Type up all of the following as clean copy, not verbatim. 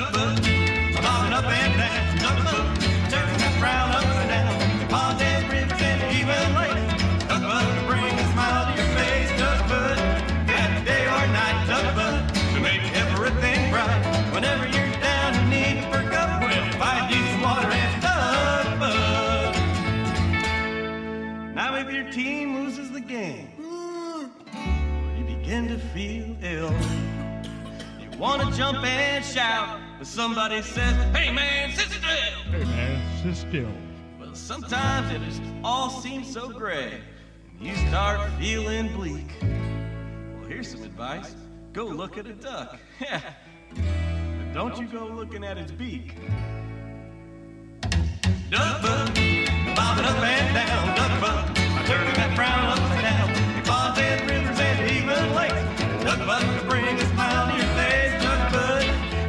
duck butt, bobbing up and down, duck butt, turning that frown upside down, ponds and rivers and even lakes, duck butt to bring a smile to your face, duck butt, and day or night, duck butt, to make everything bright, whenever you're down and need to perk up, well, find you some water and duck butt. Now if your team loses the game, you begin to feel ill. You want to jump and shout, but somebody says, hey man, sit still. Hey man, sit still. Well, sometimes it just all seems so gray, and you start feeling bleak. Well, here's some advice. Go look at a duck. Yeah, but don't you go looking at its beak. Duck butt, bobbing up and down, duck butt, turning that frown upside down, ponds and rivers and even lakes, duck butt to bring a smile to your face, duck butt,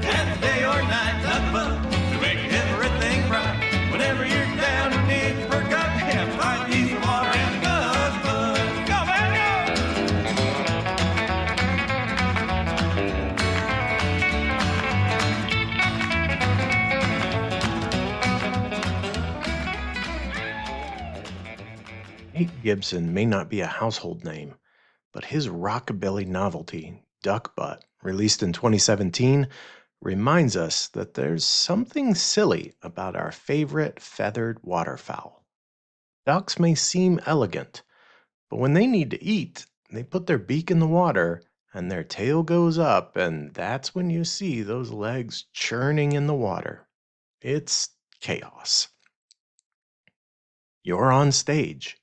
and day or night, duck butt, to make everything bright, whenever you're down and need to perk up, yeah, find you some water and duck butt. Go, man, Nate Gibson may not be a household name, but his rockabilly novelty, Duck Butt, released in 2017, reminds us that there's something silly about our favorite feathered waterfowl. Ducks may seem elegant, but when they need to eat, they put their beak in the water and their tail goes up, and that's when you see those legs churning in the water. It's chaos. You're on stage.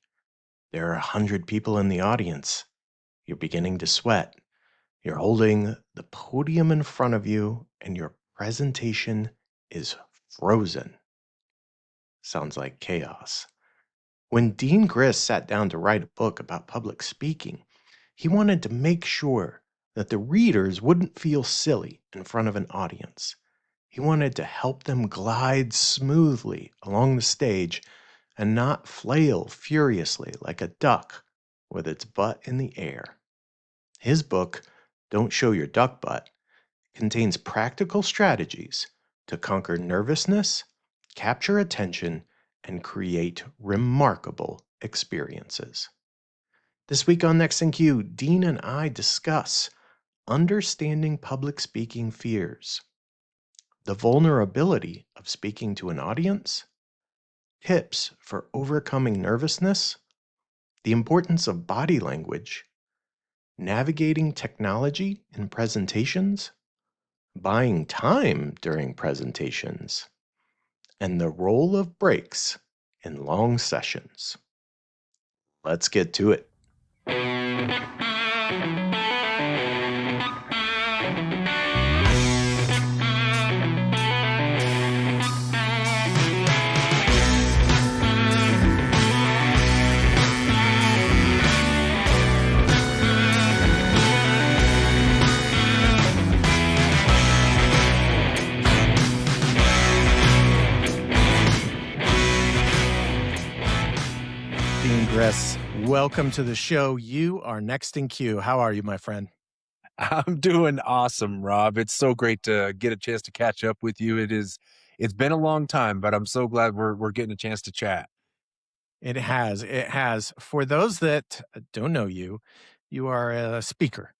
There are 100 people in the audience. You're beginning to sweat. You're holding the podium in front of you, and your presentation is frozen. Sounds like chaos. When Dean Griess sat down to write a book about public speaking, he wanted to make sure that the readers wouldn't feel silly in front of an audience. He wanted to help them glide smoothly along the stage and not flail furiously like a duck with its butt in the air. His book, Don't Show Your Duck Butt, contains practical strategies to conquer nervousness, capture attention, and create remarkable experiences. This week on Next in Queue, Dean and I discuss understanding public speaking fears, the vulnerability of speaking to an audience, tips for overcoming nervousness, the importance of body language, navigating technology in presentations, buying time during presentations, and the role of breaks in long sessions. Let's get to it. Dean Griess, welcome to the show. You are next in queue. How are you, my friend? I'm doing awesome, Rob. It's so great to get a chance to catch up with you. It's been a long time, but I'm so glad we're getting a chance to chat. It has. For those that don't know you, you are a speaker,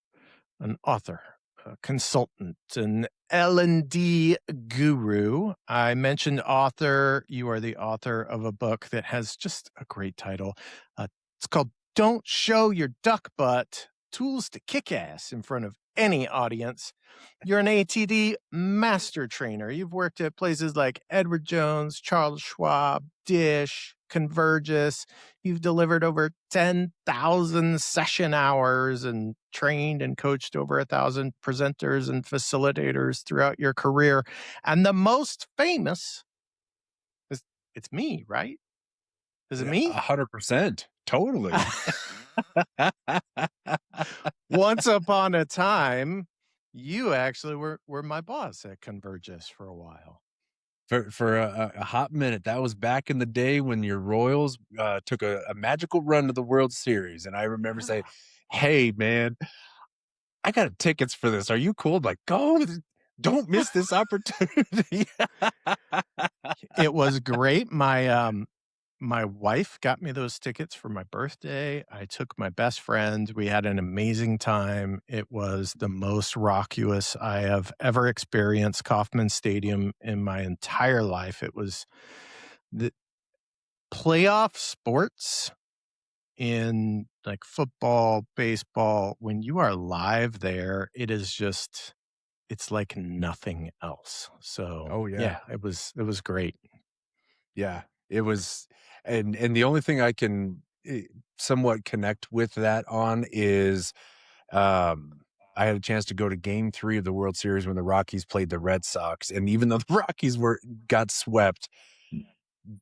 an author, a consultant, an L&D guru. I mentioned author. You are the author of a book that has just a great title. It's called Don't Show Your Duck Butt, Tools to Kick Ass in Front of Any Audience. You're an ATD master trainer. You've worked at places like Edward Jones, Charles Schwab, Dish, Convergys. You've delivered over 10,000 session hours and trained and coached over 1,000 presenters and facilitators throughout your career. And the most famous is, it's me, right? Is it me? 100%. Totally. Once upon a time, you actually were my boss at Convergys for a while. For a hot minute. That was back in the day when your Royals took a magical run to the World Series. And I remember saying, hey, man, I got tickets for this. Are you cool? Like, go. Don't miss this opportunity. It was great. My wife got me those tickets for my birthday. I took my best friend. We had an amazing time. It was the most raucous I have ever experienced Kauffman Stadium in my entire life. It was the playoff sports in like football, baseball. When you are live there, it's like nothing else. So Oh, yeah. yeah, it was great. Yeah, it was, and the only thing I can somewhat connect with that on is, um, I had a chance to go to Game 3 of the World Series when the Rockies played the Red Sox, and even though the Rockies got swept,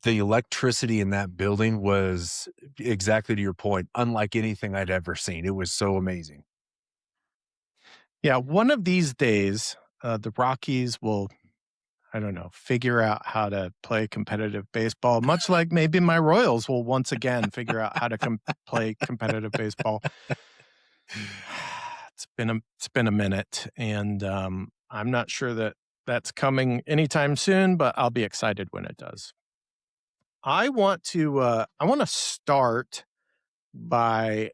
the electricity in that building was exactly to your point, unlike anything I'd ever seen. It was so amazing. Yeah, one of these days, the Rockies will, I don't know, figure out how to play competitive baseball, much like maybe my Royals will once again figure out how to play competitive baseball. It's been a minute, and I'm not sure that that's coming anytime soon, but I'll be excited when it does. I want to start by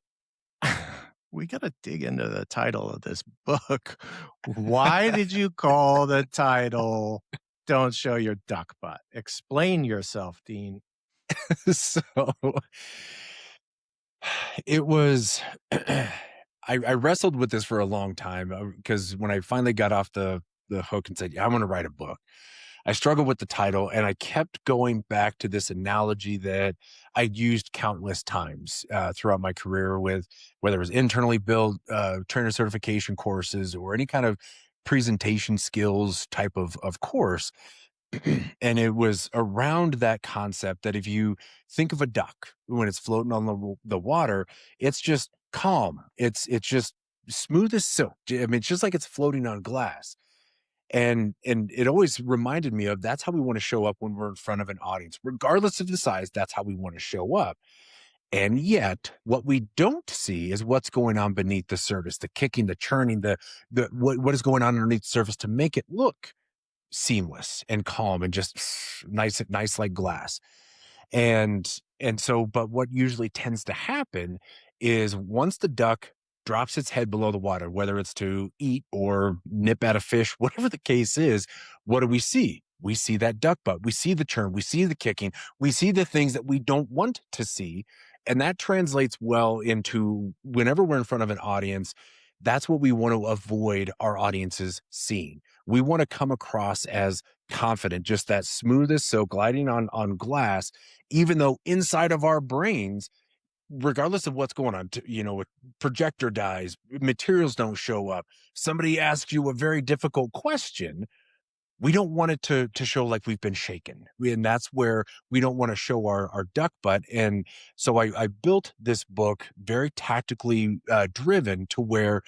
we got to dig into the title of this book. Why did you call the title "Don't Show Your Duck Butt"? Explain yourself, Dean. So it was I wrestled with this for a long time because when I finally got off the hook and said, yeah, I want to write a book, I struggled with the title, and I kept going back to this analogy that I'd used countless times throughout my career, with whether it was internally built trainer certification courses or any kind of presentation skills type of course. And it was around that concept that if you think of a duck when it's floating on the water, it's just calm. It's just smooth as silk. I mean, it's just like it's floating on glass. And it always reminded me of that's how we want to show up when we're in front of an audience, regardless of the size. That's how we want to show up. And yet, what we don't see is what's going on beneath the surface, the kicking, the churning, what is going on underneath the surface to make it look seamless and calm and just nice like glass. And so, but what usually tends to happen is once the duck drops its head below the water, whether it's to eat or nip at a fish, whatever the case is, what do we see? We see that duck butt. We see the churn. We see the kicking. We see the things that we don't want to see. And that translates well into whenever we're in front of an audience, that's what we want to avoid our audiences seeing. We want to come across as confident, just that smooth as silk gliding on glass, even though inside of our brains, regardless of what's going on, with projector dies, materials don't show up, somebody asks you a very difficult question, we don't want it to show like we've been shaken. And that's where we don't want to show our duck butt. And so I built this book very tactically driven to where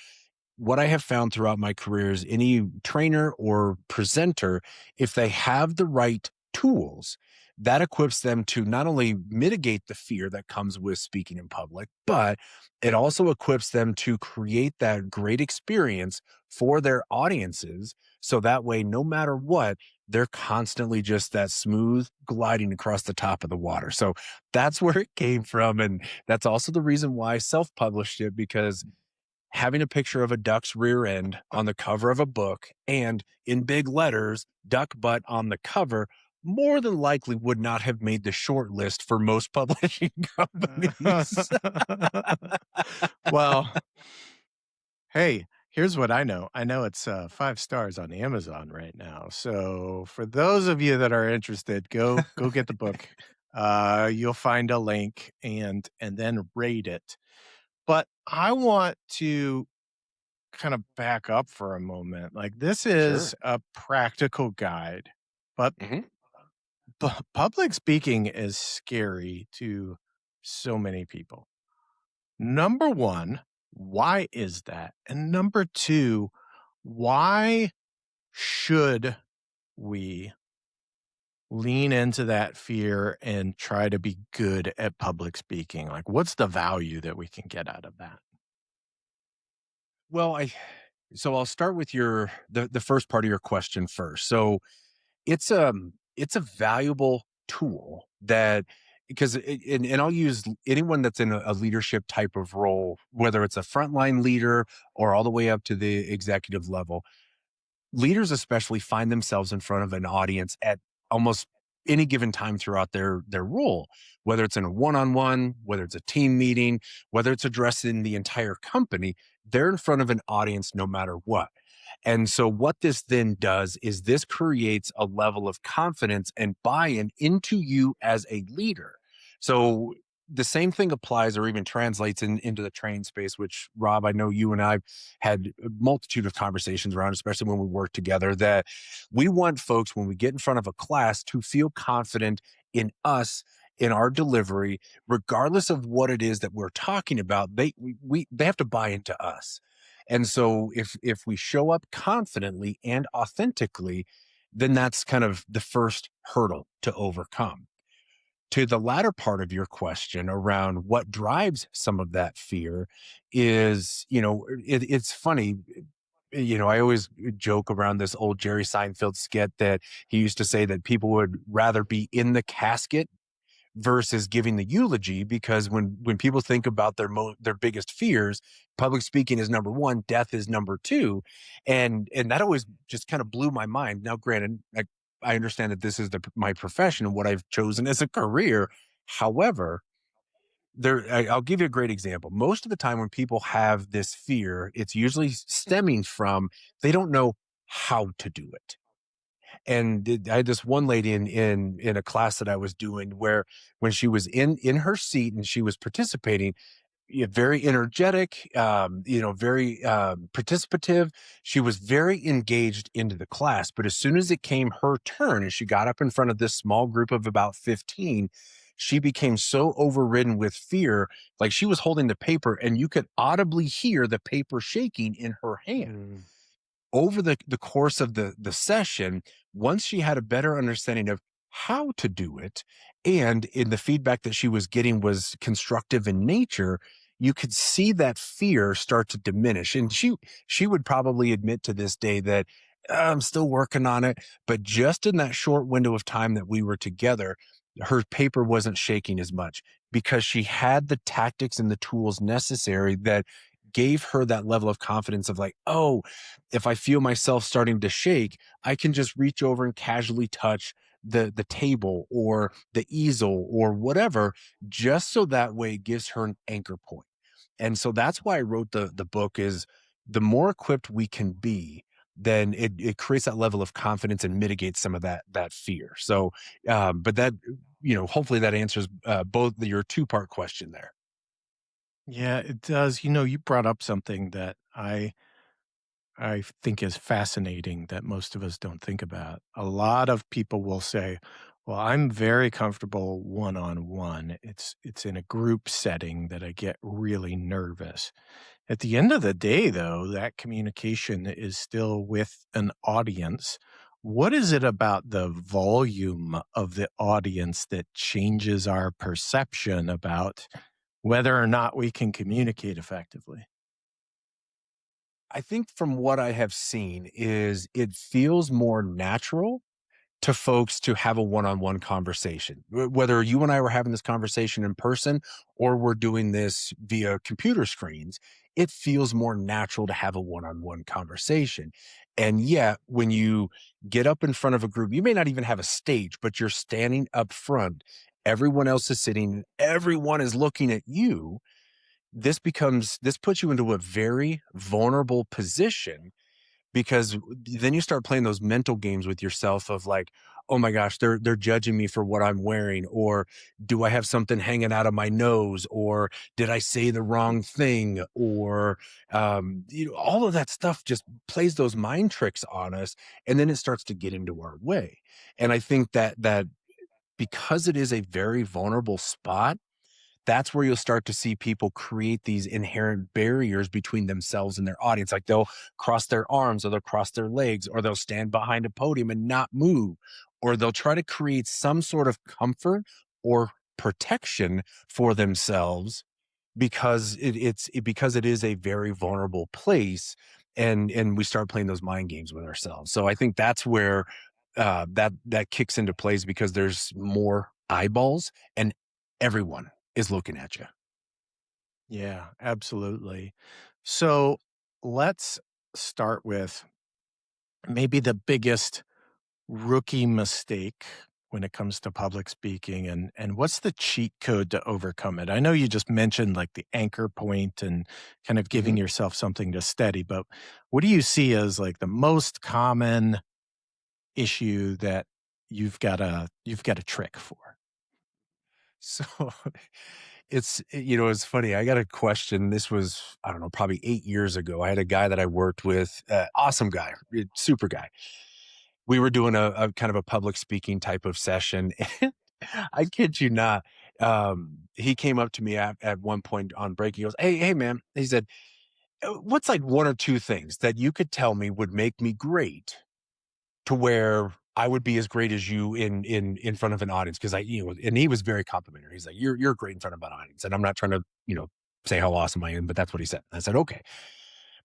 what I have found throughout my career is any trainer or presenter, if they have the right tools, that equips them to not only mitigate the fear that comes with speaking in public, but it also equips them to create that great experience for their audiences. So that way, no matter what, they're constantly just that smooth gliding across the top of the water. So that's where it came from. And that's also the reason why I self-published it, because having a picture of a duck's rear end on the cover of a book and in big letters, duck butt on the cover, more than likely would not have made the short list for most publishing companies. Well, hey, here's what I know. I know it's 5 stars on Amazon right now. So for those of you that are interested, go get the book. You'll find a link and then rate it. But I want to kind of back up for a moment. Like, this is Sure. a practical guide, but Mhm. public speaking is scary to so many people. Number one, why is that? And number two, why should we lean into that fear and try to be good at public speaking? Like, what's the value that we can get out of that? Well, So I'll start with the first part of your question first. So it's a valuable tool that because and I'll use anyone that's in a leadership type of role, whether it's a frontline leader or all the way up to the executive level. Leaders especially find themselves in front of an audience at almost any given time throughout their role, whether it's in a one-on-one, whether it's a team meeting, whether it's addressing the entire company, they're in front of an audience no matter what. And so what this then does is this creates a level of confidence and buy-in into you as a leader. So the same thing applies or even translates into the training space, which Rob, I know you and I've had a multitude of conversations around, especially when we work together, that we want folks when we get in front of a class to feel confident in us, in our delivery, regardless of what it is that we're talking about. They have to buy into us. And so if we show up confidently and authentically, then that's kind of the first hurdle to overcome. To the latter part of your question around what drives some of that fear is, it's funny. I always joke around this old Jerry Seinfeld skit that he used to say that people would rather be in the casket versus giving the eulogy, because when people think about their biggest fears, public speaking is number one, death is number two, and that always just kind of blew my mind. Now granted, I understand that this is my profession and what I've chosen as a career. However, I'll give you a great example. Most of the time when people have this fear, it's usually stemming from they don't know how to do it. And I had this one lady in a class that I was doing where when she was in her seat and she was participating, very energetic, very participative. She was very engaged into the class. But as soon as it came her turn and she got up in front of this small group of about 15, she became so overridden with fear, like she was holding the paper and you could audibly hear the paper shaking in her hand. Over the course of the session, once she had a better understanding of how to do it, and in the feedback that she was getting was constructive in nature, you could see that fear start to diminish. And she would probably admit to this day that I'm still working on it, but just in that short window of time that we were together, her paper wasn't shaking as much because she had the tactics and the tools necessary that gave her that level of confidence of like, oh, if I feel myself starting to shake, I can just reach over and casually touch the table or the easel or whatever, just so that way it gives her an anchor point. And so that's why I wrote the book. Is the more equipped we can be, then it creates that level of confidence and mitigates some of that fear. So but that, hopefully that answers both your two-part question there. Yeah, it does. You brought up something that I think is fascinating that most of us don't think about. A lot of people will say, "Well, I'm very comfortable one-on-one. It's in a group setting that I get really nervous." At the end of the day, though, that communication is still with an audience. What is it about the volume of the audience that changes our perception about whether or not we can communicate effectively? I think from what I have seen is it feels more natural to folks to have a one-on-one conversation. Whether you and I were having this conversation in person or we're doing this via computer screens, it feels more natural to have a one-on-one conversation. And yet, when you get up in front of a group, you may not even have a stage, but you're standing up front. Everyone else is sitting, everyone is looking at you. This puts you into a very vulnerable position, because then you start playing those mental games with yourself of like, oh my gosh, they're judging me for what I'm wearing, or do I have something hanging out of my nose, or did I say the wrong thing, or all of that stuff just plays those mind tricks on us, and then it starts to get into our way. And I think that because it is a very vulnerable spot, that's where you'll start to see people create these inherent barriers between themselves and their audience. Like they'll cross their arms or they'll cross their legs or they'll stand behind a podium and not move, or they'll try to create some sort of comfort or protection for themselves because because it is a very vulnerable place. and we start playing those mind games with ourselves. So I think that's where that kicks into plays, because there's more eyeballs and everyone is looking at you. Yeah, absolutely. So let's start with maybe the biggest rookie mistake when it comes to public speaking, and what's the cheat code to overcome it? I know you just mentioned like the anchor point and kind of giving yourself something to steady, but what do you see as like the most common issue that you've got a trick for? So it's funny. I got a question. This was, I don't know, probably 8 years ago. I had a guy that I worked with, awesome guy, super guy. We were doing a kind of a public speaking type of session. And I kid you not. He came up to me at one point on break. He goes, hey, man. He said, what's like one or two things that you could tell me would make me great to where I would be as great as you in front of an audience? Cause and he was very complimentary. He's like, you're great in front of an audience. And I'm not trying to, say how awesome I am, but that's what he said. I said, okay.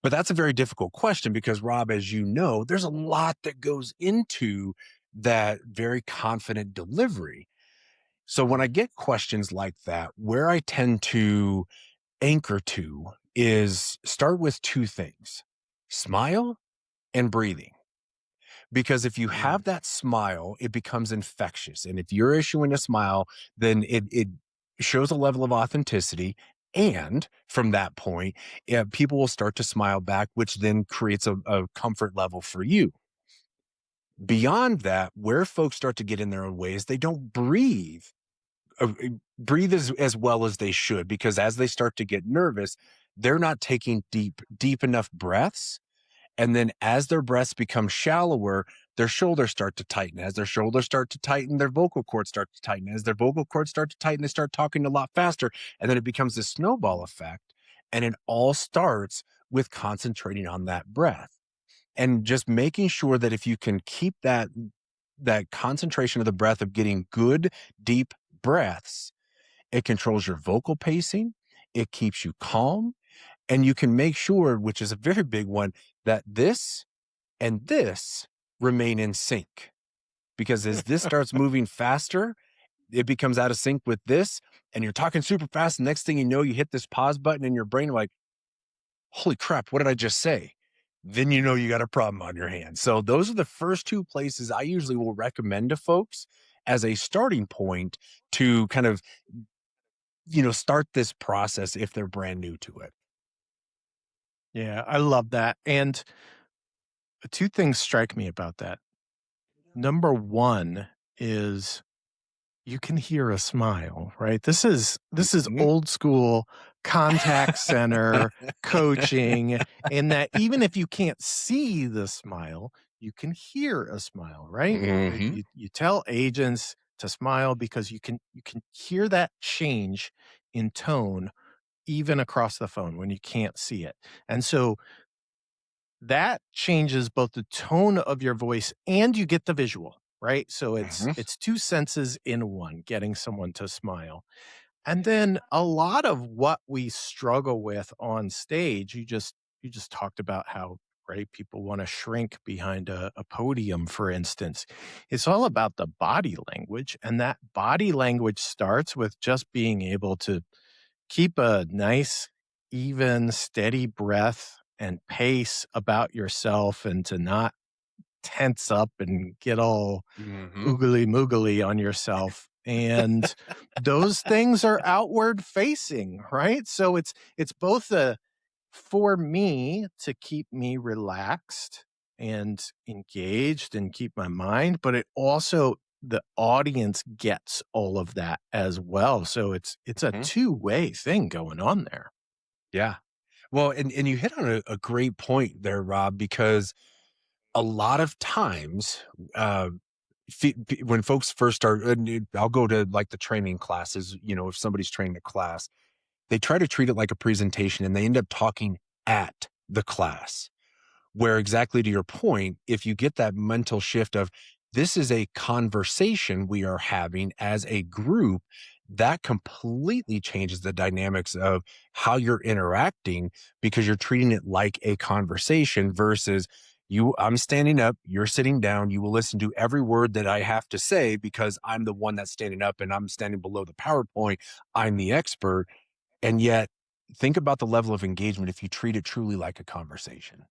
But that's a very difficult question because, Rob, as you know, there's a lot that goes into that very confident delivery. So when I get questions like that, where I tend to anchor to is start with two things: smile and breathing. Because if you have that smile, it becomes infectious. And if you're issuing a smile, then it shows a level of authenticity. And from that point, people will start to smile back, which then creates a comfort level for you. Beyond that, where folks start to get in their own ways, they don't breathe as well as they should, because as they start to get nervous, they're not taking deep enough breaths. And then as their breaths become shallower, their shoulders start to tighten. As their shoulders start to tighten, their vocal cords start to tighten. As their vocal cords start to tighten, they start talking a lot faster. And then it becomes this snowball effect. And it all starts with concentrating on that breath and just making sure that if you can keep that concentration of the breath, of getting good, deep breaths, it controls your vocal pacing. It keeps you calm. And you can make sure, which is a very big one, that this and this remain in sync. Because as this starts moving faster, it becomes out of sync with this, and you're talking super fast. And next thing you know, you hit this pause button in your brain, like, holy crap, what did I just say? Then you know you got a problem on your hands. So those are the first two places I usually will recommend to folks as a starting point to kind of, start this process if they're brand new to it. Yeah, I love that. And two things strike me about that. Number one is you can hear a smile, right? This is Mhm. old school contact center coaching, in that even if you can't see the smile, you can hear a smile, right? Mhm. You tell agents to smile because you can hear that change in tone even across the phone when you can't see it. And so that changes both the tone of your voice and you get the visual, right? So it's Mhm. it's two senses in one, getting someone to smile. And then a lot of what we struggle with on stage, you just talked about how, right, people want to shrink behind a podium, for instance. It's all about the body language, and that body language starts with just being able to keep a nice, even, steady breath and pace about yourself, and to not tense up and get all Mhm. oogly moogly on yourself. And those things are outward facing, right? So it's both a for me to keep me relaxed and engaged and keep my mind, but it also, the audience gets all of that as well. So it's a Mhm. two-way thing going on there. Yeah. Well, and you hit on a great point there, Rob, because a lot of times, uh, when folks first start, I'll go to like the training classes, if somebody's training a class, they try to treat it like a presentation and they end up talking at the class. Where, exactly to your point, if you get that mental shift of, this is a conversation we are having as a group, that completely changes the dynamics of how you're interacting, because you're treating it like a conversation versus I'm standing up, you're sitting down, you will listen to every word that I have to say because I'm the one that's standing up and I'm standing below the PowerPoint. I'm the expert. And yet, think about the level of engagement if you treat it truly like a conversation.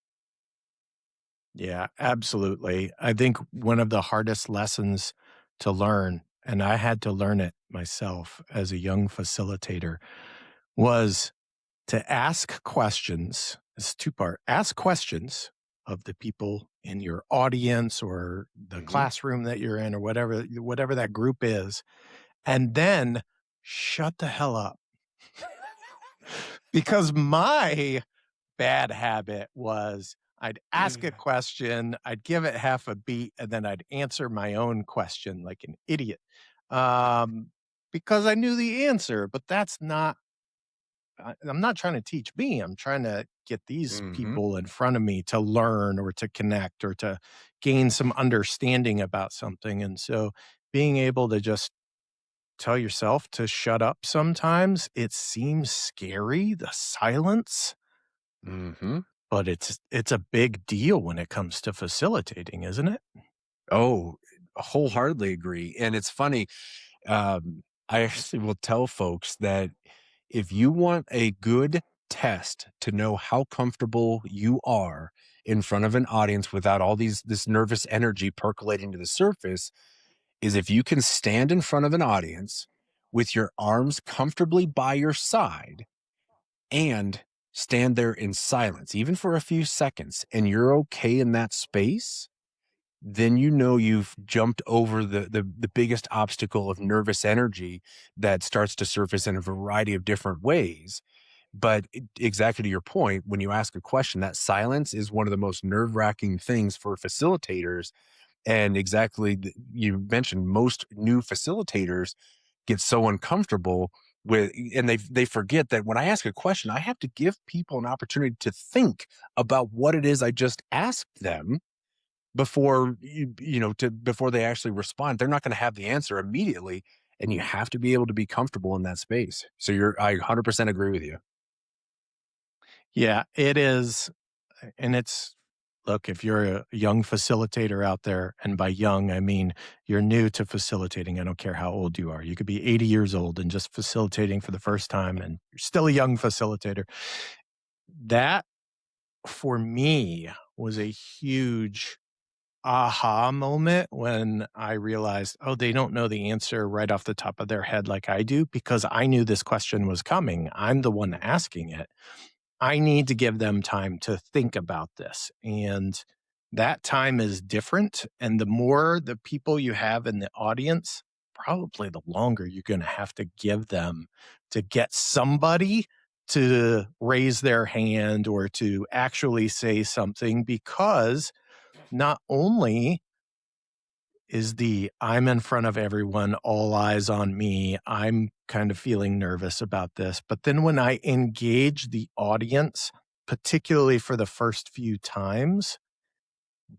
Yeah, absolutely. I think one of the hardest lessons to learn, and I had to learn it myself as a young facilitator, was to ask questions. It's two-part. Ask questions of the people in your audience or the Hmm. classroom that you're in or whatever that group is, and then shut the hell up. Because my bad habit was I'd ask a question, I'd give it half a beat, and then I'd answer my own question like an idiot, um, because I knew the answer. But that's not. I'm not trying to teach me. I'm trying to get these Hmm. people in front of me to learn or to connect or to gain some understanding about something. And so, being able to just tell yourself to shut up sometimes, it seems scary, the silence, Hmm. but it's a big deal when it comes to facilitating, isn't it? Oh, wholeheartedly agree. And it's funny. I actually will tell folks that if you want a good test to know how comfortable you are in front of an audience without all this nervous energy percolating to the surface, is if you can stand in front of an audience with your arms comfortably by your side and stand there in silence, even for a few seconds, and you're okay in that space, then you know you've jumped over the biggest obstacle of nervous energy that starts to surface in a variety of different ways. But exactly to your point, when you ask a question, that silence is one of the most nerve-wracking things for facilitators. And exactly, you mentioned most new facilitators get so uncomfortable with, and they forget that when I ask a question, I have to give people an opportunity to think about what it is I just asked them before before they actually respond. They're not going to have the answer immediately, and you have to be able to be comfortable in that space. So I 100% agree with you. Yeah, it is. And it's look, if you're a young facilitator out there, and by young, I mean you're new to facilitating. I don't care how old you are. You could be 80 years old and just facilitating for the first time, and you're still a young facilitator. That, for me, was a huge aha moment when I realized, oh, they don't know the answer right off the top of their head like I do because I knew this question was coming. I'm the one asking it. I need to give them time to think about this. And that time is different. And the more the people you have in the audience, probably the longer you're going to have to give them to get somebody to raise their hand or to actually say something, because not only is the I'm in front of everyone, all eyes on me, I'm kind of feeling nervous about this. But then when I engage the audience, particularly for the first few times,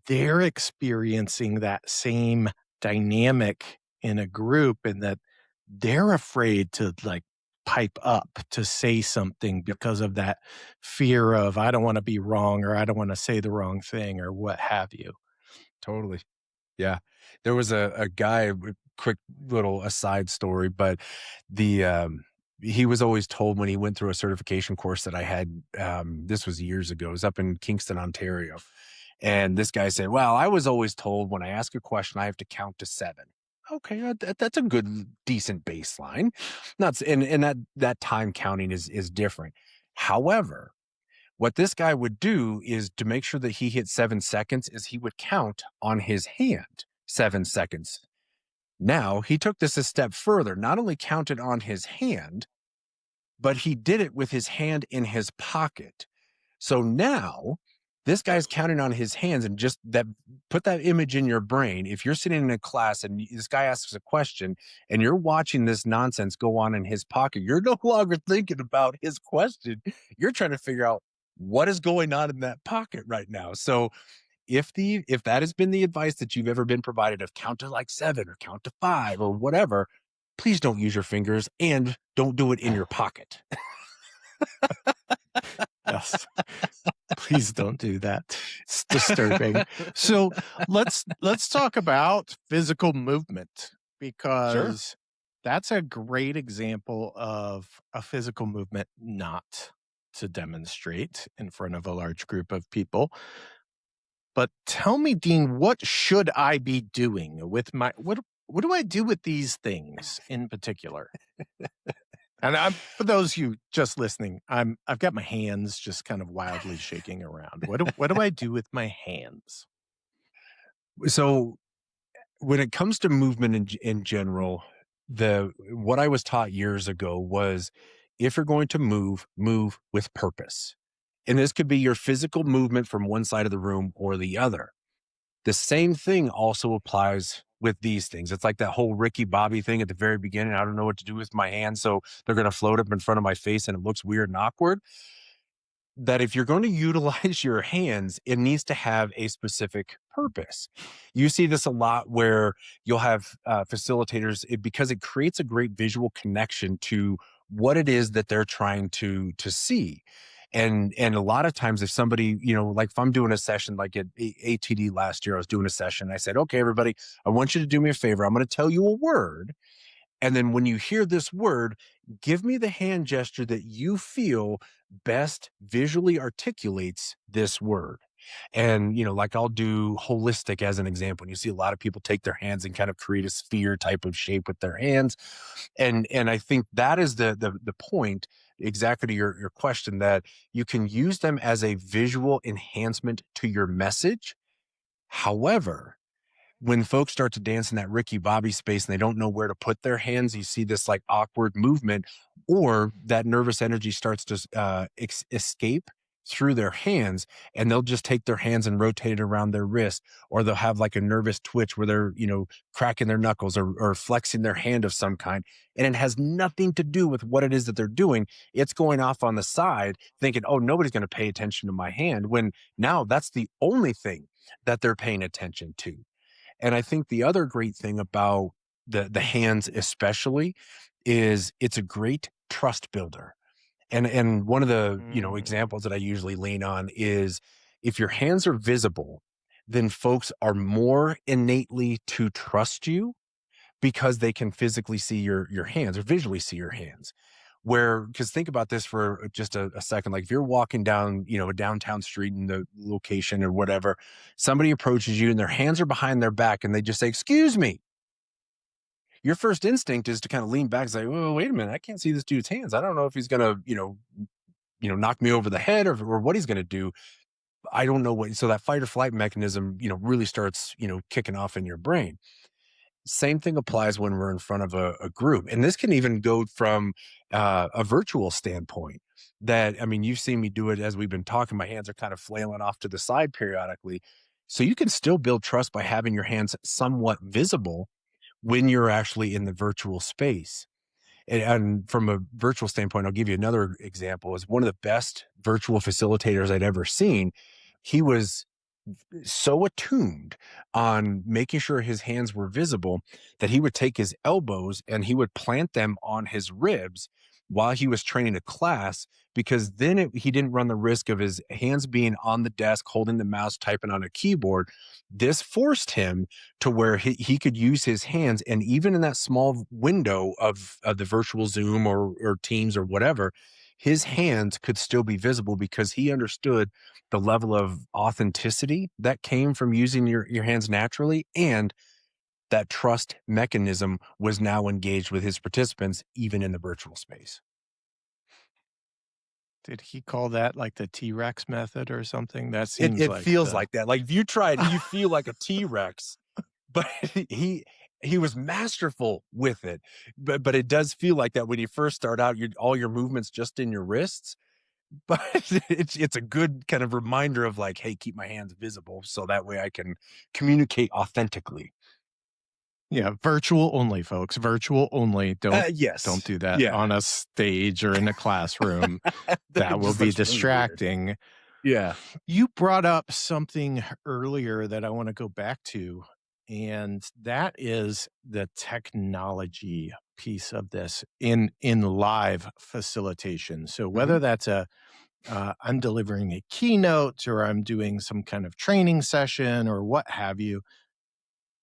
they're experiencing that same dynamic in a group, and that they're afraid to like pipe up to say something because of that fear of I don't want to be wrong or I don't want to say the wrong thing or what have you. Totally. Yeah. There was a guy, quick little aside story, but he was always told when he went through a certification course that I had, this was years ago, it was up in Kingston, Ontario. And this guy said, well, I was always told when I ask a question, I have to count to seven. Okay, that's a good, decent baseline. Not, and that time counting is different. However, what this guy would do is to make sure that he hit 7 seconds is he would count on his hand 7 seconds. Now he took this a step further, not only counted on his hand, but he did it with his hand in his pocket. So now this guy's counting on his hands, and just that, put that image in your brain. If you're sitting in a class and this guy asks a question and you're watching this nonsense go on in his pocket, you're no longer thinking about his question. You're trying to figure out what is going on in that pocket right now. So if that has been the advice that you've ever been provided of count to like seven or count to five or whatever, please don't use your fingers and don't do it in your pocket. Yes. Please don't do that. It's disturbing. So let's talk about physical movement, because that's a great example of a physical movement not to demonstrate in front of a large group of people. But tell me, Dean, what should I be doing with my what do I do with these things in particular? And for those of you just listening, I've got my hands just kind of wildly shaking around. What do I do with my hands? So when it comes to movement in general, what I was taught years ago was, if you're going to move with purpose. And this could be your physical movement from one side of the room or the other. The same thing also applies with these things. It's like that whole Ricky Bobby thing at the very beginning. I don't know what to do with my hands, so they're going to float up in front of my face and it looks weird and awkward. That if you're going to utilize your hands, it needs to have a specific purpose. You see this a lot where you'll have facilitators, because it creates a great visual connection to what it is that they're trying to see. And a lot of times, if somebody, like if I'm doing a session, like at ATD last year, I was doing a session. I said, okay, everybody, I want you to do me a favor. I'm going to tell you a word. And then when you hear this word, give me the hand gesture that you feel best visually articulates this word. And, like I'll do holistic as an example. And you see a lot of people take their hands and kind of create a sphere type of shape with their hands. And I think that is the point, exactly to your question, that you can use them as a visual enhancement to your message. However, when folks start to dance in that Ricky Bobby space and they don't know where to put their hands, you see this like awkward movement, or that nervous energy starts to escape through their hands, and they'll just take their hands and rotate it around their wrist, or they'll have like a nervous twitch where they're, cracking their knuckles or flexing their hand of some kind. And it has nothing to do with what it is that they're doing. It's going off on the side thinking, oh, nobody's going to pay attention to my hand, when now that's the only thing that they're paying attention to. And I think the other great thing about the hands especially is it's a great trust builder. And one of the, examples that I usually lean on is, if your hands are visible, then folks are more innately to trust you because they can physically see your hands, or visually see your hands. Because think about this for just a second. Like if you're walking down, a downtown street in the location or whatever, somebody approaches you and their hands are behind their back and they just say, "Excuse me." Your first instinct is to kind of lean back and say, "Oh, wait a minute. I can't see this dude's hands. I don't know if he's going to, knock me over the head or what he's going to do. I don't know what." So that fight or flight mechanism, really starts, kicking off in your brain. Same thing applies when we're in front of a group. And this can even go from a virtual standpoint. You've seen me do it as we've been talking. My hands are kind of flailing off to the side periodically. So you can still build trust by having your hands somewhat visible when you're actually in the virtual space. And from a virtual standpoint, I'll give you another example. Is one of the best virtual facilitators I'd ever seen. He was so attuned on making sure his hands were visible that he would take his elbows and he would plant them on his ribs while he was training a class, because then he didn't run the risk of his hands being on the desk, holding the mouse, typing on a keyboard. This forced him to where he could use his hands. And even in that small window of the virtual Zoom or Teams or whatever, his hands could still be visible, because he understood the level of authenticity that came from using your hands naturally, and that trust mechanism was now engaged with his participants, even in the virtual space. Did he call that like the T-Rex method or something? That seems It like feels like that. Like if you tried, you feel like a T-Rex, but he was masterful with it. But it does feel like that when you first start out, all your movements just in your wrists. But it's a good kind of reminder of like, hey, keep my hands visible so that way I can communicate authentically. Yeah, virtual only, folks. Virtual only. Yes. Don't do that on a stage or in a classroom. That will be distracting. Yeah. You brought up something earlier that I want to go back to. and that is the technology piece of this in live facilitation. So whether that's I'm delivering a keynote or I'm doing some kind of training session or what have you,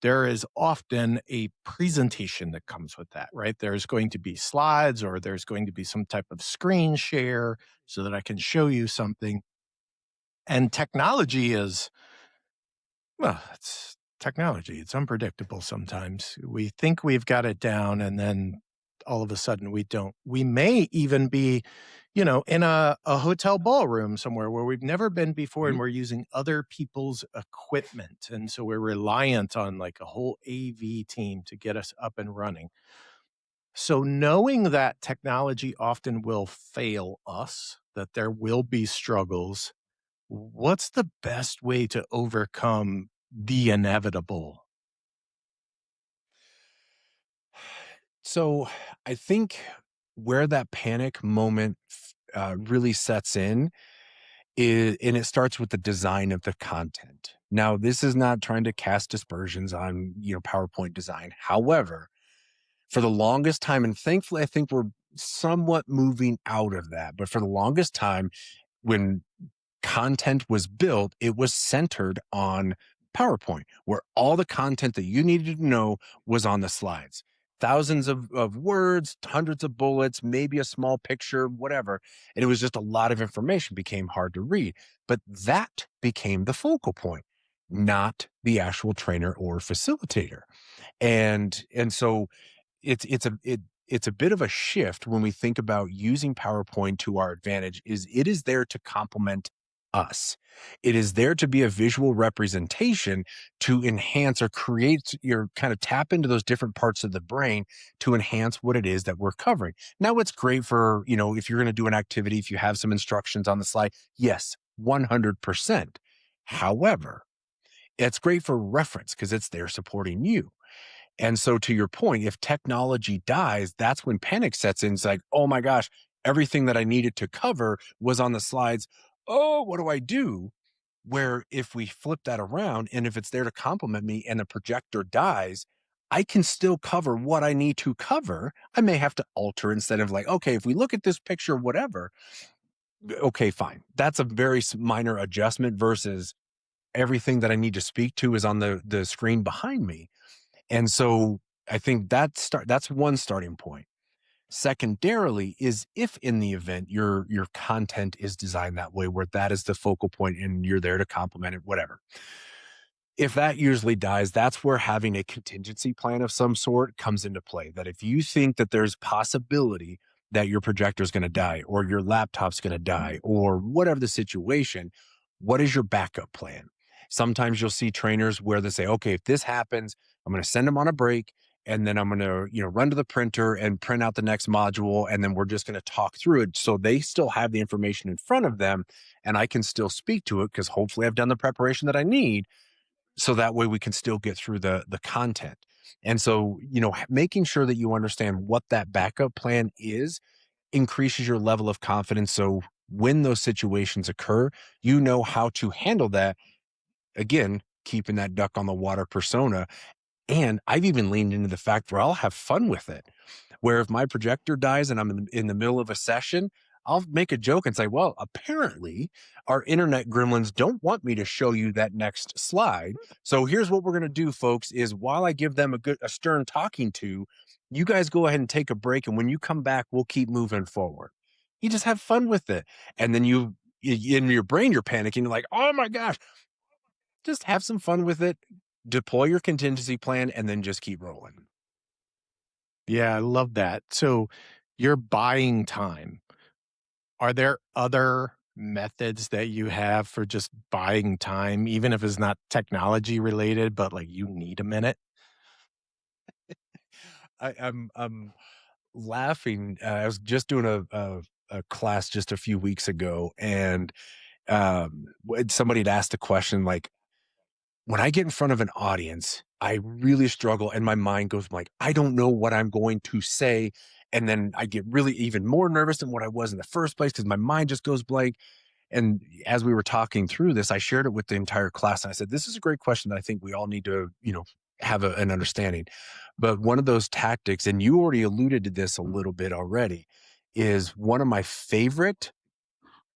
there is often a presentation that comes with that, right? There's going to be slides or there's going to be some type of screen share so that I can show you something. And technology is, well, it's technology. It's unpredictable sometimes. We think we've got it down and then all of a sudden we don't. We may even be, in a hotel ballroom somewhere where we've never been before and we're using other people's equipment. And so we're reliant on like a whole AV team to get us up and running. So knowing that technology often will fail us, that there will be struggles, what's the best way to overcome the inevitable? So I think where that panic moment really sets in is, and it starts with the design of the content. Now, this is not trying to cast aspersions on, PowerPoint design. However, for the longest time, and thankfully, I think we're somewhat moving out of that, but for the longest time, when content was built, it was centered on PowerPoint, where all the content that you needed to know was on the slides. Thousands of words, hundreds of bullets, maybe a small picture, whatever. And it was just a lot of information, became hard to read. But that became the focal point, not the actual trainer or facilitator. And so it's a bit of a shift when we think about using PowerPoint to our advantage. It is there to complement us. It is there to be a visual representation to enhance or create your kind of tap into those different parts of the brain to enhance what it is that we're covering. Now, it's great for, if you're going to do an activity, if you have some instructions on the slide, yes, 100%. However, it's great for reference because it's there supporting you. And so to your point, if technology dies, that's when panic sets in. It's like, oh my gosh, everything that I needed to cover was on the slides. Oh, what do I do? Where if we flip that around and if it's there to complement me and the projector dies, I can still cover what I need to cover. I may have to alter instead of like, okay, if we look at this picture, whatever, okay, fine. That's a very minor adjustment versus everything that I need to speak to is on the screen behind me. And so I think that's one starting point. Secondarily is if in the event your content is designed that way, where that is the focal point and you're there to complement it, whatever. If that usually dies, that's where having a contingency plan of some sort comes into play. That if you think that there's possibility that your projector is going to die or your laptop's going to die or whatever the situation, what is your backup plan? Sometimes you'll see trainers where they say, okay, if this happens, I'm going to send them on a break and then I'm going to, run to the printer and print out the next module. And then we're just going to talk through it. So they still have the information in front of them and I can still speak to it because hopefully I've done the preparation that I need. So that way we can still get through the content. And so, making sure that you understand what that backup plan is increases your level of confidence. So when those situations occur, you know how to handle that. Again, keeping that duck on the water persona. And I've even leaned into the fact where I'll have fun with it, where if my projector dies and I'm in the middle of a session, I'll make a joke and say, well, apparently our internet gremlins don't want me to show you that next slide. So here's what we're going to do, folks, is while I give them a stern talking to, you guys go ahead and take a break. And when you come back, we'll keep moving forward. You just have fun with it. And then in your brain, you're panicking. You're like, oh my gosh, just have some fun with it. Deploy your contingency plan and then just keep rolling. Yeah, I love that. So you're buying time. Are there other methods that you have for just buying time, even if it's not technology related, but like you need a minute? I'm laughing. I was just doing a class just a few weeks ago, and somebody had asked a question like, when I get in front of an audience, I really struggle and my mind goes like, I don't know what I'm going to say. And then I get really even more nervous than what I was in the first place because my mind just goes blank. And as we were talking through this, I shared it with the entire class. And I said, this is a great question that I think we all need to, have an understanding. But one of those tactics, and you already alluded to this a little bit already, is one of my favorite.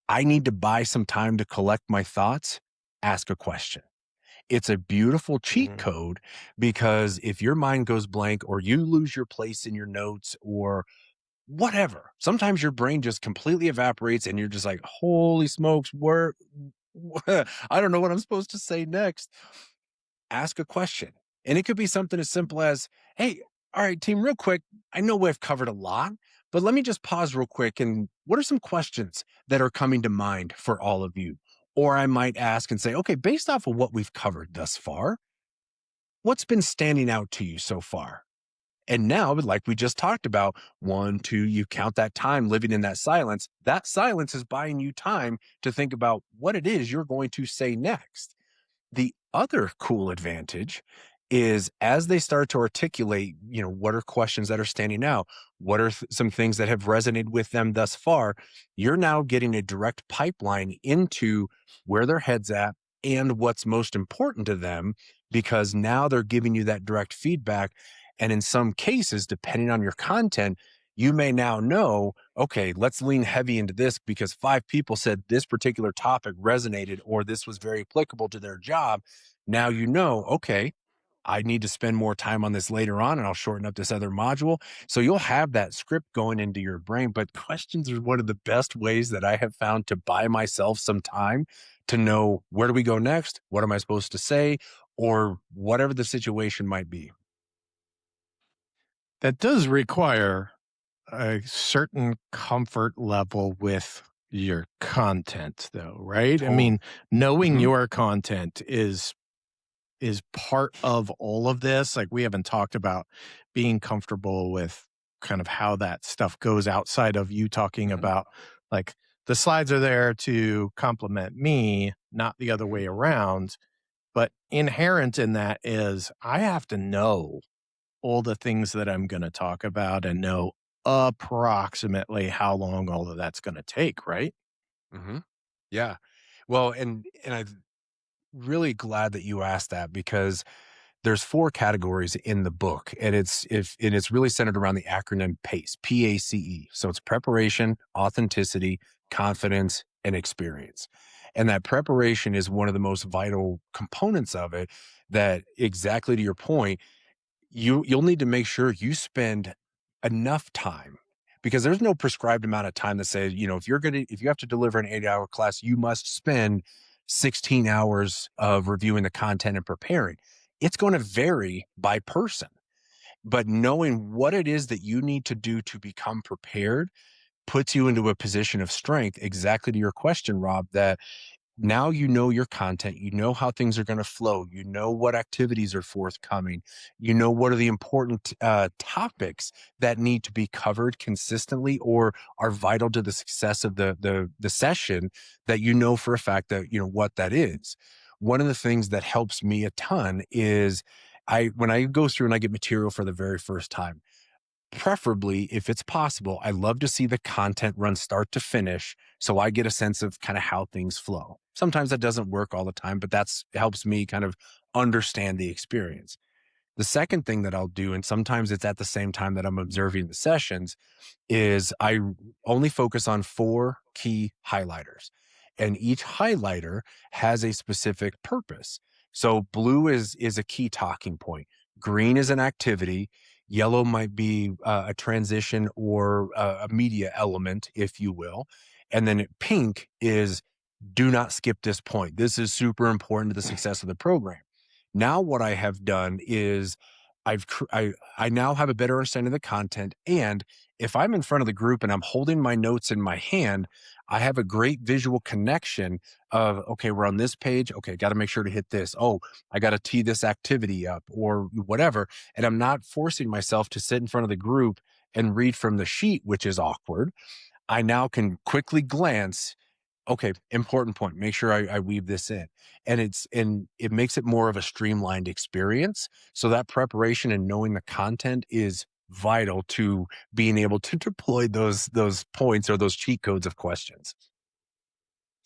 I need to buy some time to collect my thoughts. Ask a question. It's a beautiful cheat Mhm. code because if your mind goes blank or you lose your place in your notes or whatever, sometimes your brain just completely evaporates and you're just like, holy smokes, where, I don't know what I'm supposed to say next. Ask a question. And it could be something as simple as, hey, all right, team, real quick. I know we've covered a lot, but let me just pause real quick. And what are some questions that are coming to mind for all of you? Or I might ask and say, okay, based off of what we've covered thus far, what's been standing out to you so far? And now, like we just talked about, 1, 2, you count that time living in that silence. That silence is buying you time to think about what it is you're going to say next. The other cool advantage is as they start to articulate, what are questions that are standing out? What are some things that have resonated with them thus far? You're now getting a direct pipeline into where their head's at and what's most important to them because now they're giving you that direct feedback. And in some cases, depending on your content, you may now know, okay, let's lean heavy into this because 5 people said this particular topic resonated or this was very applicable to their job. Now you know, okay, I need to spend more time on this later on and I'll shorten up this other module. So you'll have that script going into your brain. But questions are one of the best ways that I have found to buy myself some time to know where do we go next? What am I supposed to say? Or whatever the situation might be. That does require a certain comfort level with your content though, right? I Totally. mean, knowing Mhm. your content is part of all of this. Like we haven't talked about being comfortable with kind of how that stuff goes outside of you talking Mhm. about like the slides are there to complement me, not the other Mhm. way around. But inherent in that is I have to know all the things that I'm going to talk about and know approximately how long all of that's going to take, right? Mhm. Yeah. Well, and I'm really glad that you asked that because there's 4 categories in the book, and it's really centered around the acronym PACE, PACE. So it's preparation, authenticity, confidence, and experience. And that preparation is one of the most vital components of it that exactly to your point, you'll need to make sure you spend enough time because there's no prescribed amount of time that says, if you have to deliver an 8-hour class, you must spend 16 hours of reviewing the content and preparing. It's going to vary by person. But knowing what it is that you need to do to become prepared puts you into a position of strength, exactly to your question, Rob, that now you know your content, you know how things are going to flow, you know what activities are forthcoming, you know what are the important topics that need to be covered consistently or are vital to the success of the session, that you know for a fact that what that is. One of the things that helps me a ton is when I go through and I get material for the very first time, preferably, if it's possible, I love to see the content run start to finish so I get a sense of kind of how things flow. Sometimes that doesn't work all the time, but that's helps me kind of understand the experience. The second thing that I'll do, and sometimes it's at the same time that I'm observing the sessions, is I only focus on 4 key highlighters. And each highlighter has a specific purpose. So blue is a key talking point. Green is an activity. Yellow might be a transition or a media element, if you will. And then pink is do not skip this point. This is super important to the success of the program. Now, what I have done is I now have a better understanding of the content. And if I'm in front of the group and I'm holding my notes in my hand, I have a great visual connection of, okay, we're on this page. Okay, got to make sure to hit this. Oh, I got to tee this activity up or whatever. And I'm not forcing myself to sit in front of the group and read from the sheet, which is awkward. I now can quickly glance. Okay, important point. Make sure I weave this in. And it makes it more of a streamlined experience. So that preparation and knowing the content is vital to being able to deploy those points or those cheat codes of questions.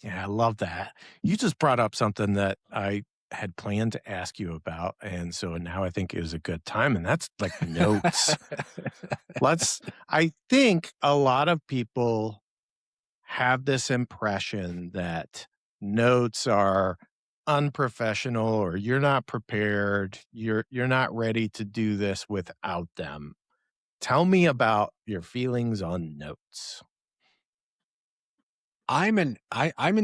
Yeah, I love that. You just brought up something that I had planned to ask you about, and so now I think is a good time, and that's like notes. I think a lot of people have this impression that notes are unprofessional or you're not prepared, you're not ready to do this without them. Tell me about your feelings on notes. I'm in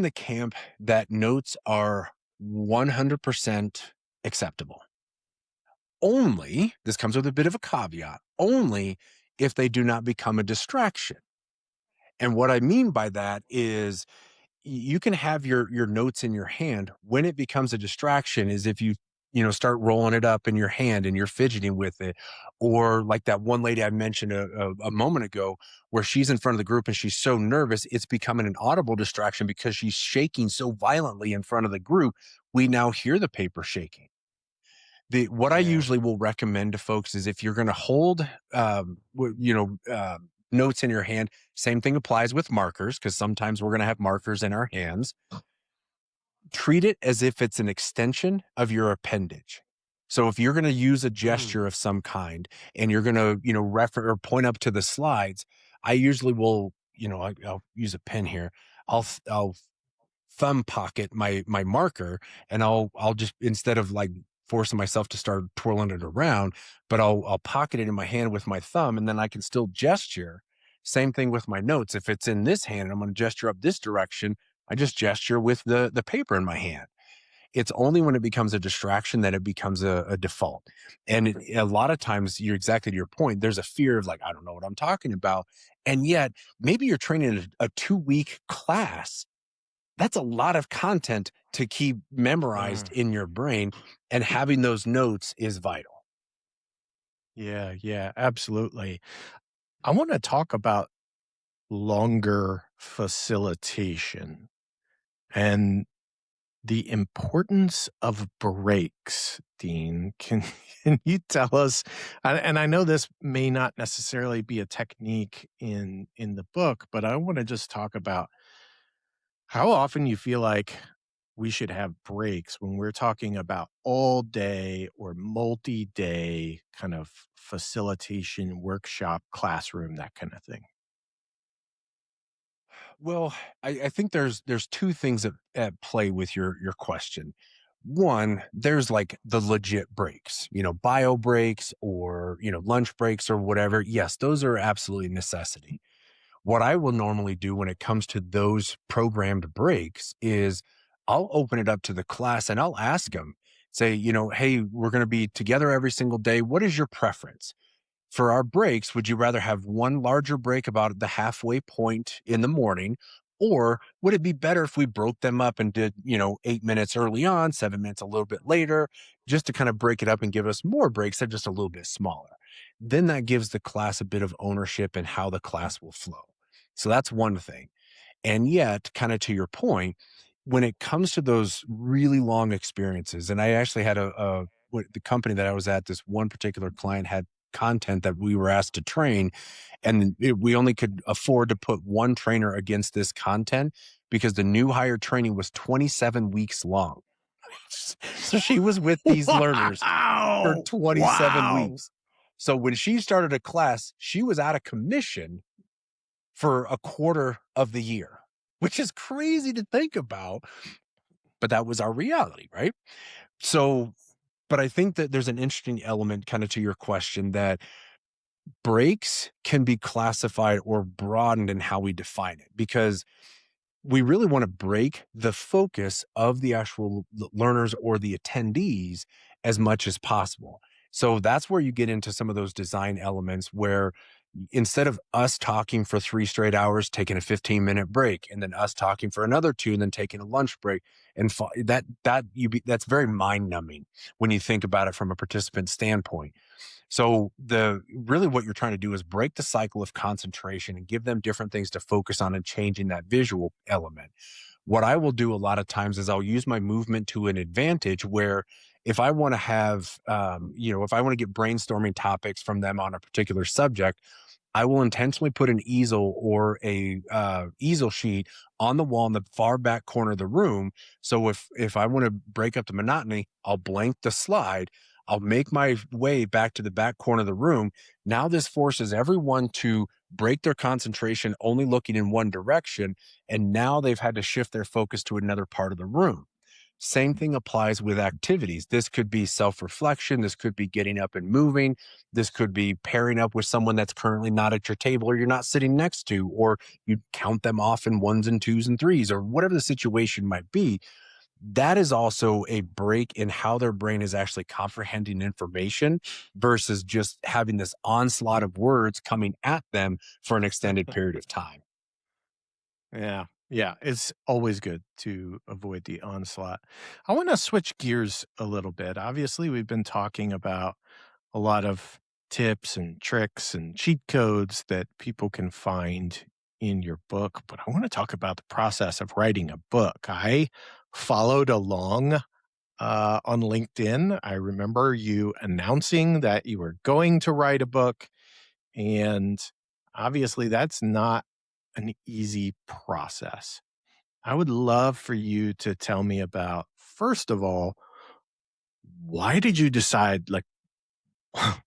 the camp that notes are 100% acceptable. Only, this comes with a bit of a caveat, only if they do not become a distraction. And what I mean by that is you can have your notes in your hand. When it becomes a distraction is if start rolling it up in your hand and you're fidgeting with it, or like that one lady I mentioned a moment ago, where she's in front of the group and she's so nervous it's becoming an audible distraction because she's shaking so violently in front of the group. We now hear the paper shaking. What I Yeah. usually will recommend to folks is if you're going to hold notes in your hand, same thing applies with markers, because sometimes we're going to have markers in our hands. Treat it as if it's an extension of your appendage. So if you're going to use a gesture of some kind and you're going to, refer or point up to the slides, I usually will, I'll use a pen here. I'll thumb pocket my marker, and I'll just, instead of like forcing myself to start twirling it around, but I'll pocket it in my hand with my thumb, and then I can still gesture. Same thing with my notes. If it's in this hand and I'm going to gesture up this direction, I just gesture with the paper in my hand. It's only when it becomes a distraction that it becomes a default. And a lot of times, you're exactly to your point, there's a fear of like, I don't know what I'm talking about. And yet maybe you're training a 2-week class. That's a lot of content to keep memorized in your brain, and having those notes is vital. Yeah, yeah, absolutely. I want to talk about longer facilitation and the importance of breaks, Dean. Can you tell us? And I know this may not necessarily be a technique in the book, but I want to just talk about how often you feel like we should have breaks when we're talking about all day or multi-day kind of facilitation, workshop, classroom, that kind of thing. Well, I think there's two things at play with your question. One, there's like the legit breaks, bio breaks, or lunch breaks or whatever. Yes, those are absolutely a necessity. What I will normally do when it comes to those programmed breaks is I'll open it up to the class and I'll ask them, say, hey, we're going to be together every single day. What is your preference? For our breaks, would you rather have one larger break about the halfway point in the morning? Or would it be better if we broke them up and did, 8 minutes early on, 7 minutes a little bit later, just to kind of break it up and give us more breaks that are just a little bit smaller? Then that gives the class a bit of ownership in how the class will flow. So that's one thing. And yet, kind of to your point, when it comes to those really long experiences, and I actually had the company that I was at, this one particular client had content that we were asked to train, and we only could afford to put one trainer against this content because the new hire training was 27 weeks long. So she was with these learners for Wow. 27 Wow. weeks. So when she started a class, she was out of commission for a quarter of the year, which is crazy to think about, but that was our reality, right? So, but I think that there's an interesting element kind of to your question, that breaks can be classified or broadened in how we define it, because we really want to break the focus of the actual learners or the attendees as much as possible. So that's where you get into some of those design elements where instead of us talking for 3 straight hours, taking a 15-minute break, and then us talking for another 2, and then taking a lunch break, and that's very mind numbing when you think about it from a participant standpoint. So really what you're trying to do is break the cycle of concentration and give them different things to focus on and changing that visual element. What I will do a lot of times is I'll use my movement to an advantage, where if I want to have, if I want to get brainstorming topics from them on a particular subject, I will intentionally put an easel or a easel sheet on the wall in the far back corner of the room. So if I want to break up the monotony, I'll blank the slide. I'll make my way back to the back corner of the room. Now this forces everyone to break their concentration, only looking in one direction. And now they've had to shift their focus to another part of the room. Same thing applies with activities. This could be self-reflection. This could be getting up and moving. This could be pairing up with someone that's currently not at your table or you're not sitting next to, or you count them off in ones and twos and threes, or whatever the situation might be. That is also a break in how their brain is actually comprehending information versus just having this onslaught of words coming at them for an extended period of time. Yeah. Yeah. It's always good to avoid the onslaught. I want to switch gears a little bit. Obviously, we've been talking about a lot of tips and tricks and cheat codes that people can find in your book, but I want to talk about the process of writing a book. I followed along on LinkedIn. I remember you announcing that you were going to write a book, and obviously, that's not an easy process. I would love for you to tell me about, first of all, why did you decide, like,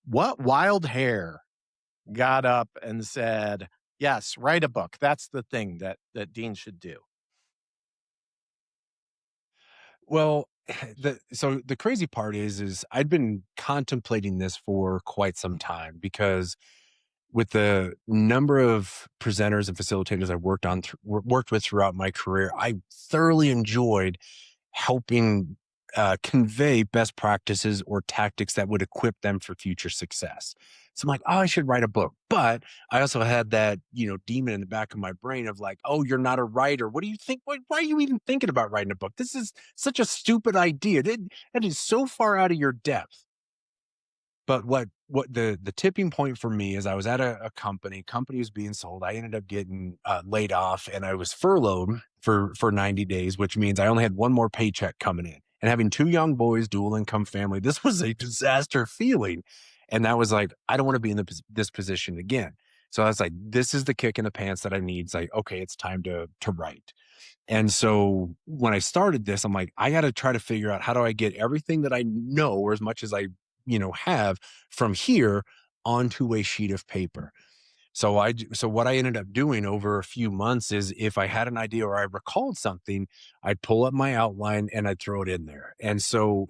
what wild hair got up and said, yes, write a book? That's the thing that Dean should do. Well, so the crazy part is I'd been contemplating this for quite some time because with the number of presenters and facilitators I've worked with throughout my career, I thoroughly enjoyed helping convey best practices or tactics that would equip them for future success. So I'm like, oh, I should write a book. But I also had that, demon in the back of my brain of like, oh, you're not a writer. What do you think? Why are you even thinking about writing a book? This is such a stupid idea. That is so far out of your depth. But what the tipping point for me is I was at a company was being sold. I ended up getting laid off and I was furloughed for 90 days, which means I only had one more paycheck coming in. And having two young boys, dual income family, this was a disaster feeling. And that was like, I don't want to be in this position again. So I was like, this is the kick in the pants that I need. It's like, okay, it's time to write. And so when I started this, I'm like, I got to try to figure out how do I get everything that I know, or as much as I have from here onto a sheet of paper. So what I ended up doing over a few months is if I had an idea or I recalled something, I'd pull up my outline and I'd throw it in there. And so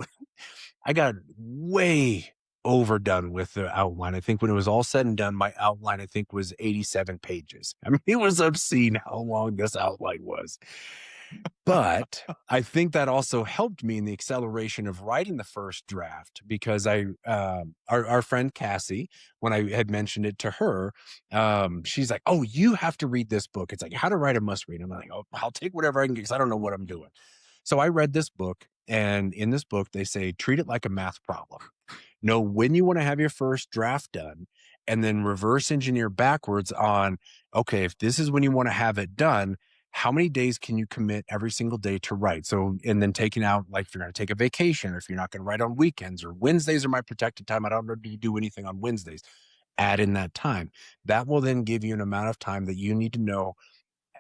I got way overdone with the outline. I think when it was all said and done, my outline, I think, was 87 pages. I mean, it was obscene how long this outline was. But I think that also helped me in the acceleration of writing the first draft because our friend Cassie, when I had mentioned it to her, she's like, oh, you have to read this book. It's like How to Write a Must Read. I'm like, oh, I'll take whatever I can get because I don't know what I'm doing. So I read this book, and in this book, they say, treat it like a math problem. Know when you want to have your first draft done, and then reverse engineer backwards on, okay, if this is when you want to have it done, how many days can you commit every single day to write? So, and then taking out, like, if you're going to take a vacation or if you're not going to write on weekends or Wednesdays are my protected time. I don't know, do you do anything on Wednesdays? Add in that time. That will then give you an amount of time that you need to know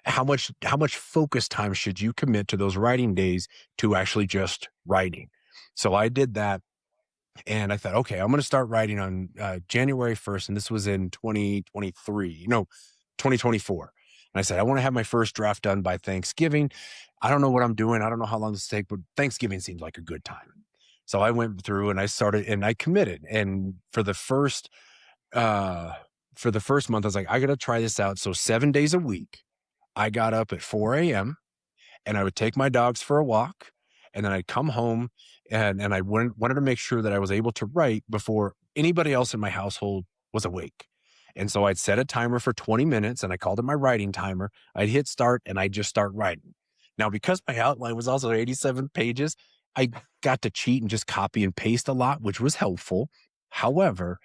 how much focus time should you commit to those writing days to actually just writing. So I did that. And I thought, okay, I'm going to start writing on January 1st. And this was in 2024. And I said, I want to have my first draft done by Thanksgiving. I don't know what I'm doing. I don't know how long this takes, but Thanksgiving seems like a good time. So I went through and I started and I committed. And for the first month, I was like, I got to try this out. So 7 days a week, I got up at 4 a.m. and I would take my dogs for a walk. And then I'd come home and I wanted to make sure that I was able to write before anybody else in my household was awake. And so I'd set a timer for 20 minutes and I called it my writing timer. I'd hit start and I'd just start writing. Now, because my outline was also 87 pages, I got to cheat and just copy and paste a lot, which was helpful. However,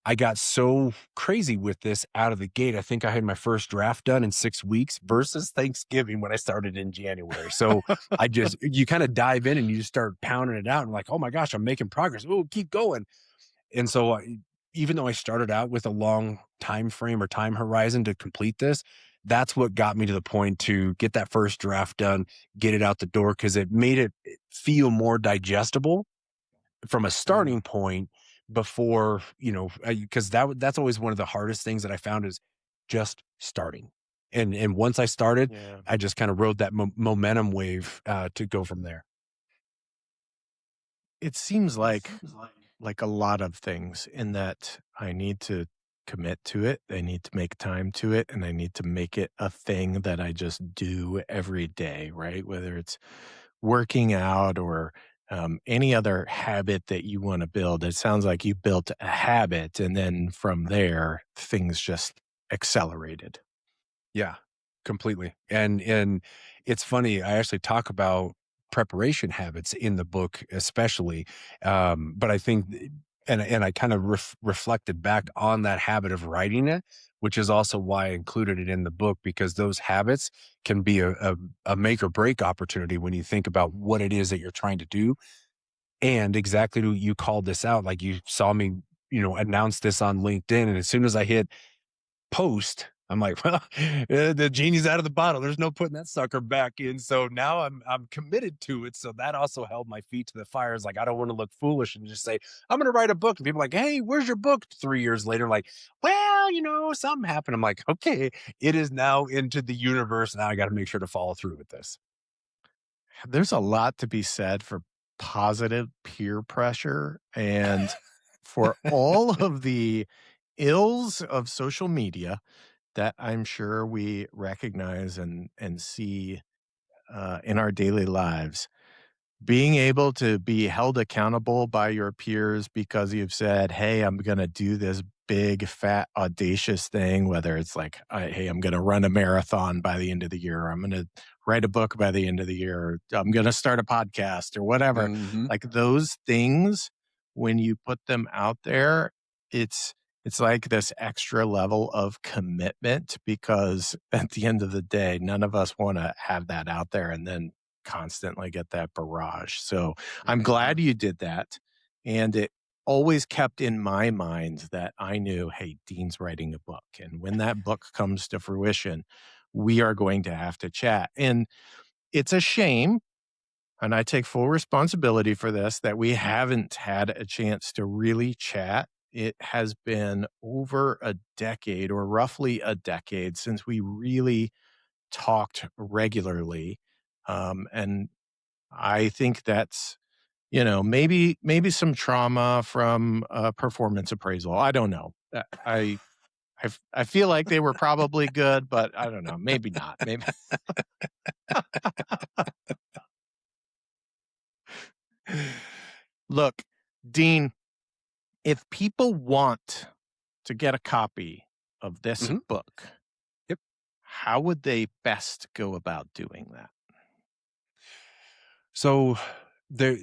I got so crazy with this out of the gate. I think I had my first draft done in 6 weeks versus Thanksgiving when I started in January. So you kind of dive in and you just start pounding it out and like, oh my gosh, I'm making progress. Oh, keep going. And so even though I started out with a long time frame or time horizon to complete this. That's what got me to the point to get that first draft done, get it out the door, because it made it feel more digestible from a starting point before, because that's always one of the hardest things that I found is just starting. And once I started, Yeah. I just kind of rode that momentum wave to go from there. It seems like a lot of things in that I need to commit to it. I need to make time to it, and I need to make it a thing that I just do every day, right? Whether it's working out or any other habit that you want to build. It sounds like you built a habit, and then from there, things just accelerated. Yeah, completely. And it's funny, I actually talk about preparation habits in the book especially. But I think and I kind of reflected back on that habit of writing it, which is also why I included it in the book, because those habits can be a make or break opportunity when you think about what it is that you're trying to do. And exactly, you called this out, like you saw me, announce this on LinkedIn, and as soon as I hit post, I'm like, well, the genie's out of the bottle. There's no putting that sucker back in. So now I'm committed to it. So that also held my feet to the fire. It's like, I don't want to look foolish and just say, I'm going to write a book. And people are like, hey, where's your book? 3 years later, like, well, something happened. I'm like, okay, it is now into the universe. Now I got to make sure to follow through with this. There's a lot to be said for positive peer pressure and for all of the ills of social media that I'm sure we recognize and see in our daily lives. Being able to be held accountable by your peers because you've said, "Hey, I'm gonna do this big, fat, audacious thing," whether it's like, "Hey, I'm gonna run a marathon by the end of the year, or I'm gonna write a book by the end of the year, or I'm gonna start a podcast," or whatever. Mhm. Like, those things, when you put them out there, it's it's like this extra level of commitment because at the end of the day, none of us wanna have that out there and then constantly get that barrage. So I'm glad you did that. And it always kept in my mind that I knew, hey, Dean's writing a book. And when that book comes to fruition, we are going to have to chat. And it's a shame, and I take full responsibility for this, that we haven't had a chance to really chat. It has been over a decade or roughly a decade since we really talked regularly. And I think that's, maybe some trauma from performance appraisal. I don't know. I feel like they were probably good, but I don't know. Maybe not. Maybe. Look, Dean, if people want to get a copy of this Mhm. book, Yep. how would they best go about doing that? So there,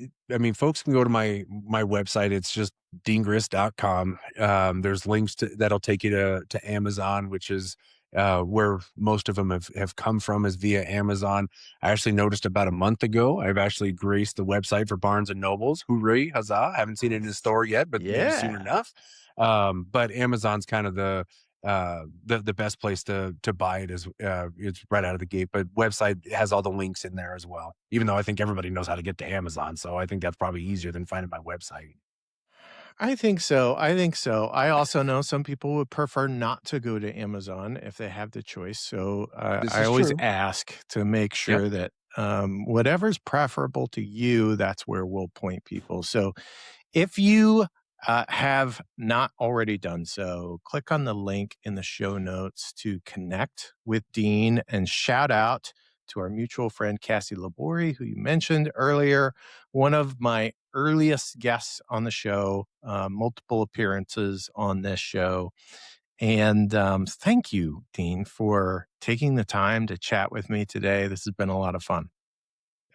folks can go to my website. It's just deangriess.com. There's links that'll take you to Amazon, which is where most of them have come from, is via Amazon. I actually noticed about a month ago, I've actually graced the website for Barnes and Nobles. Hooray, huzzah. I haven't seen it in the store yet, but maybe soon Yeah. enough. But Amazon's kind of the best place to buy it, is it's right out of the gate. But website has all the links in there as well, even though I think everybody knows how to get to Amazon, so I think that's probably easier than finding my website. I think so. I think so. I also know some people would prefer not to go to Amazon if they have the choice. So This I is always true. ask to make Yep. sure that whatever's preferable to you, that's where we'll point people. So if you have not already done so, click on the link in the show notes to connect with Dean, and shout out to our mutual friend, Cassie Labori, who you mentioned earlier, one of my earliest guests on the show, multiple appearances on this show. And thank you, Dean, for taking the time to chat with me today. This has been a lot of fun.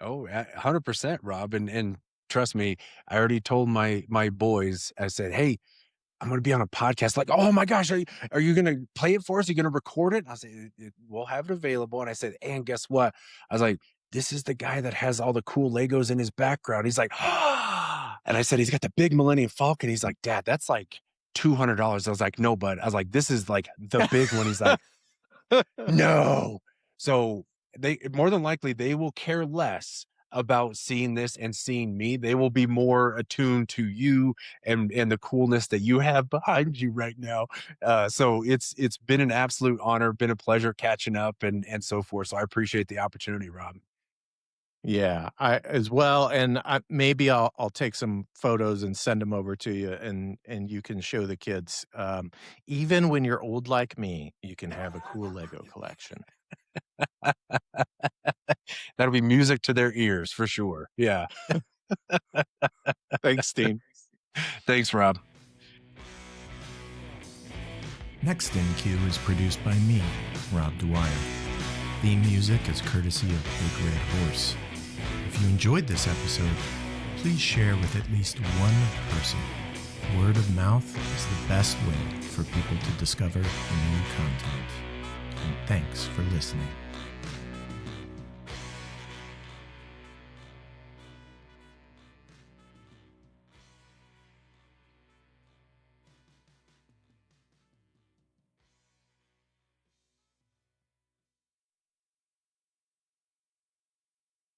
Oh, 100%, Rob. And trust me, I already told my boys, I said, hey, I'm going to be on a podcast. Like, oh my gosh, are you going to play it for us? Are you going to record it? And I said, we'll have it available. And I said, and guess what? I was like, this is the guy that has all the cool Legos in his background. He's like, ah. And I said, he's got the big Millennium Falcon. He's like, Dad, that's like $200. I was like, no, bud. I was like, this is like the big one. He's like, no. So they more than likely they will care less about seeing this and seeing me. They will be more attuned to you and the coolness that you have behind you right now. So it's been an absolute honor, been a pleasure catching up and so forth. So I appreciate the opportunity, Rob. Yeah, I as well, and maybe I'll take some photos and send them over to you, and you can show the kids. Even when you're old like me, you can have a cool Lego collection. That'll be music to their ears for sure. Yeah. Thanks, Dean. Thanks, Rob. Next in Queue is produced by me, Rob Dwyer. Theme music is courtesy of Big Red Horse. If you enjoyed this episode, please share with at least one person. Word of mouth is the best way for people to discover new content. And thanks for listening.